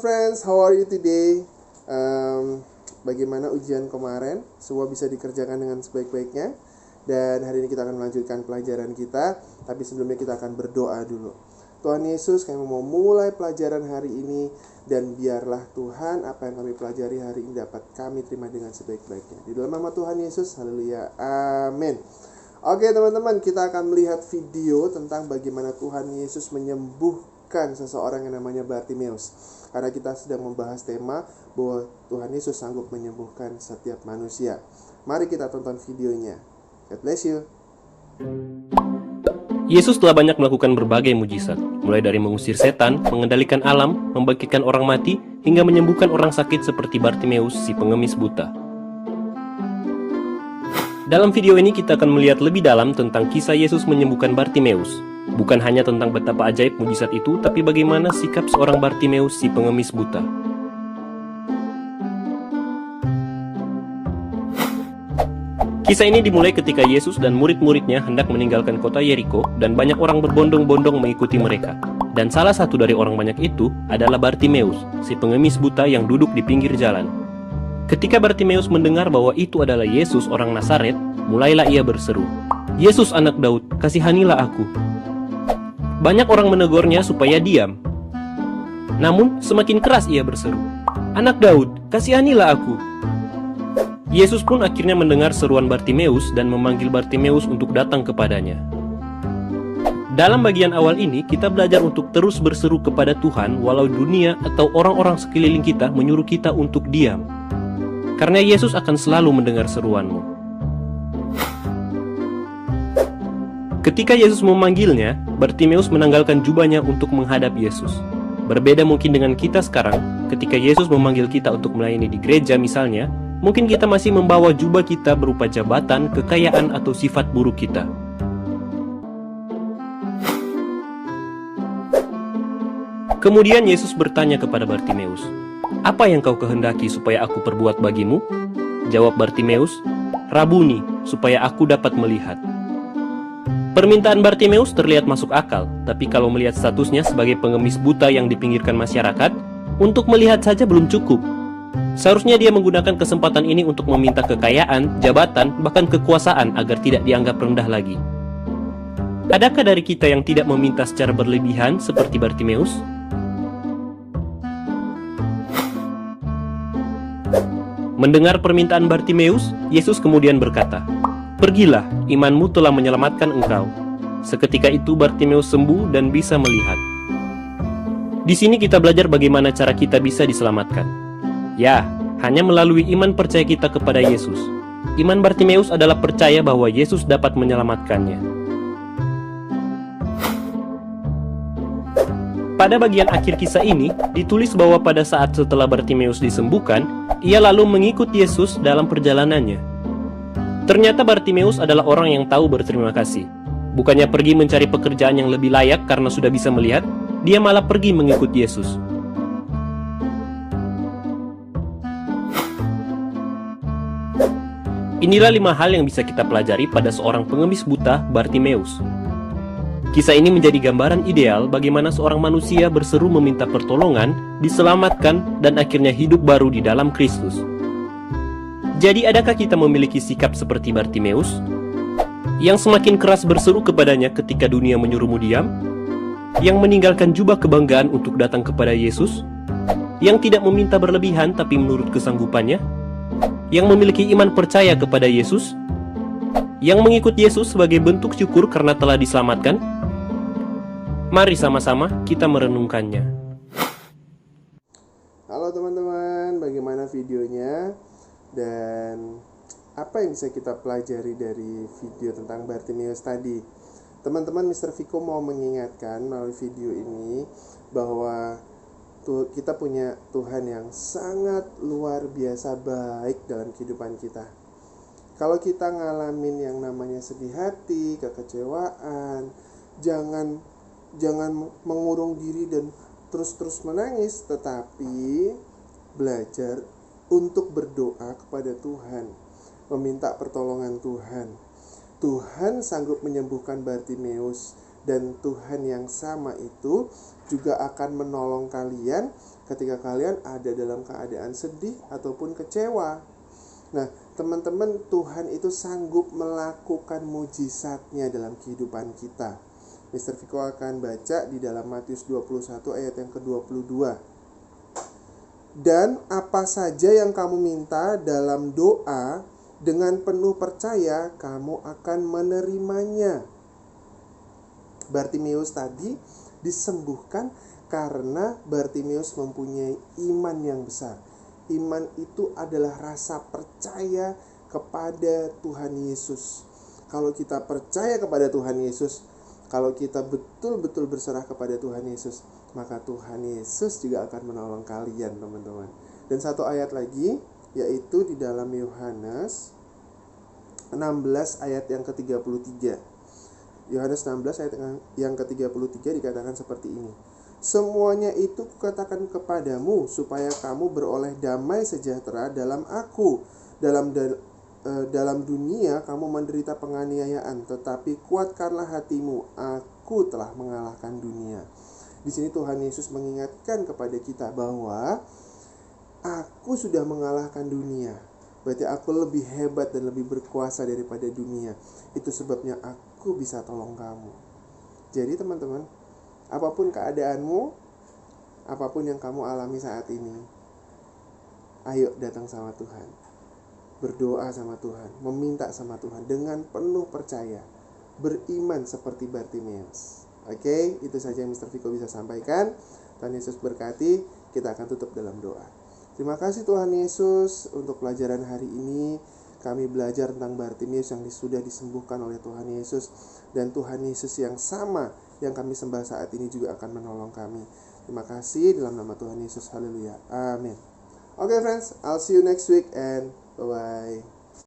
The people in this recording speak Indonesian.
friends, how are you today? Bagaimana ujian kemarin? Semua bisa dikerjakan dengan sebaik-baiknya. Dan hari ini kita akan melanjutkan pelajaran kita. Tapi sebelumnya kita akan berdoa dulu. Tuhan Yesus, kami mau mulai pelajaran hari ini. Dan biarlah Tuhan, apa yang kami pelajari hari ini dapat kami terima dengan sebaik-baiknya. Di dalam nama Tuhan Yesus, haleluya, amin. Oke teman-teman, kita akan melihat video tentang bagaimana Tuhan Yesus menyembuhkan seseorang yang namanya Bartimeus. Karena kita sedang membahas tema bahwa Tuhan Yesus sanggup menyembuhkan setiap manusia. Mari kita tonton videonya. God bless you. Yesus telah banyak melakukan berbagai mujizat, mulai dari mengusir setan, mengendalikan alam, membangkitkan orang mati, hingga menyembuhkan orang sakit seperti Bartimeus, si pengemis buta. Dalam video ini kita akan melihat lebih dalam tentang kisah Yesus menyembuhkan Bartimeus. Bukan hanya tentang betapa ajaib mujizat itu, tapi bagaimana sikap seorang Bartimeus, si pengemis buta. Kisah ini dimulai ketika Yesus dan murid-muridnya hendak meninggalkan kota Yeriko, dan banyak orang berbondong-bondong mengikuti mereka. Dan salah satu dari orang banyak itu adalah Bartimeus, si pengemis buta yang duduk di pinggir jalan. Ketika Bartimeus mendengar bahwa itu adalah Yesus orang Nazaret, mulailah ia berseru, "Yesus anak Daud, kasihanilah aku." Banyak orang menegurnya supaya diam. Namun semakin keras ia berseru, "Anak Daud, kasihanilah aku." Yesus pun akhirnya mendengar seruan Bartimeus dan memanggil Bartimeus untuk datang kepadanya. Dalam bagian awal ini, kita belajar untuk terus berseru kepada Tuhan walau dunia atau orang-orang sekeliling kita menyuruh kita untuk diam. Karena Yesus akan selalu mendengar seruanmu. Ketika Yesus memanggilnya, Bartimeus menanggalkan jubahnya untuk menghadap Yesus. Berbeda mungkin dengan kita sekarang, ketika Yesus memanggil kita untuk melayani di gereja misalnya, mungkin kita masih membawa jubah kita berupa jabatan, kekayaan, atau sifat buruk kita. Kemudian Yesus bertanya kepada Bartimeus, "Apa yang kau kehendaki supaya aku perbuat bagimu?" Jawab Bartimeus, "Rabuni, supaya aku dapat melihat." Permintaan Bartimeus terlihat masuk akal, tapi kalau melihat statusnya sebagai pengemis buta yang dipinggirkan masyarakat, untuk melihat saja belum cukup. Seharusnya dia menggunakan kesempatan ini untuk meminta kekayaan, jabatan, bahkan kekuasaan agar tidak dianggap rendah lagi. Adakah dari kita yang tidak meminta secara berlebihan seperti Bartimeus? Mendengar permintaan Bartimeus, Yesus kemudian berkata, "Pergilah, imanmu telah menyelamatkan engkau." Seketika itu Bartimeus sembuh dan bisa melihat. Di sini kita belajar bagaimana cara kita bisa diselamatkan. Ya, hanya melalui iman percaya kita kepada Yesus. Iman Bartimeus adalah percaya bahwa Yesus dapat menyelamatkannya. Pada bagian akhir kisah ini, ditulis bahwa pada saat setelah Bartimeus disembuhkan, ia lalu mengikut Yesus dalam perjalanannya. Ternyata Bartimeus adalah orang yang tahu berterima kasih. Bukannya pergi mencari pekerjaan yang lebih layak karena sudah bisa melihat, dia malah pergi mengikut Yesus. Inilah 5 hal yang bisa kita pelajari pada seorang pengemis buta, Bartimeus. Kisah ini menjadi gambaran ideal bagaimana seorang manusia berseru meminta pertolongan, diselamatkan, dan akhirnya hidup baru di dalam Kristus. Jadi adakah kita memiliki sikap seperti Bartimeus? Yang semakin keras berseru kepadanya ketika dunia menyuruhmu diam? Yang meninggalkan jubah kebanggaan untuk datang kepada Yesus? Yang tidak meminta berlebihan tapi menurut kesanggupannya? Yang memiliki iman percaya kepada Yesus? Yang mengikut Yesus sebagai bentuk syukur karena telah diselamatkan? Mari sama-sama kita merenungkannya. Halo teman-teman, bagaimana videonya? Dan apa yang bisa kita pelajari dari video tentang Bartimeus tadi? Teman-teman, Mr. Viko mau mengingatkan melalui video ini bahwa kita punya Tuhan yang sangat luar biasa baik dalam kehidupan kita. Kalau kita ngalamin yang namanya sedih hati, kekecewaan, jangan mengurung diri dan terus-terus menangis, tetapi belajar untuk berdoa kepada Tuhan, meminta pertolongan Tuhan. Tuhan sanggup menyembuhkan Bartimeus, dan Tuhan yang sama itu juga akan menolong kalian ketika kalian ada dalam keadaan sedih ataupun kecewa. Nah, teman-teman, Tuhan itu sanggup melakukan mujizatnya dalam kehidupan kita. Mr. Viko akan baca di dalam Matius 21 ayat yang ke-22. Dan apa saja yang kamu minta dalam doa, dengan penuh percaya kamu akan menerimanya. Bartimeus tadi disembuhkan karena Bartimeus mempunyai iman yang besar. Iman itu adalah rasa percaya kepada Tuhan Yesus. Kalau kita percaya kepada Tuhan Yesus, kalau kita betul-betul berserah kepada Tuhan Yesus, maka Tuhan Yesus juga akan menolong kalian, teman-teman. Dan satu ayat lagi, yaitu di dalam Yohanes 16 ayat yang ke-33. Yohanes 16 ayat yang ke-33 dikatakan seperti ini. Semuanya itu kukatakan kepadamu, supaya kamu beroleh damai sejahtera dalam aku. Dalam dunia kamu menderita penganiayaan, tetapi kuatkanlah hatimu, aku telah mengalahkan dunia. Di sini Tuhan Yesus mengingatkan kepada kita bahwa aku sudah mengalahkan dunia. Berarti aku lebih hebat dan lebih berkuasa daripada dunia. Itu sebabnya aku bisa tolong kamu. Jadi teman-teman, apapun keadaanmu, apapun yang kamu alami saat ini, ayo datang sama Tuhan. Berdoa sama Tuhan, meminta sama Tuhan dengan penuh percaya. Beriman seperti Bartimeus. Oke, itu saja yang Mr. Viko bisa sampaikan. Tuhan Yesus berkati. Kita akan tutup dalam doa. Terima kasih Tuhan Yesus untuk pelajaran hari ini. Kami belajar tentang Bartimeus yang sudah disembuhkan oleh Tuhan Yesus. Dan Tuhan Yesus yang sama yang kami sembah saat ini juga akan menolong kami. Terima kasih dalam nama Tuhan Yesus. Haleluya. Amin. Okay friends, I'll see you next week and bye-bye.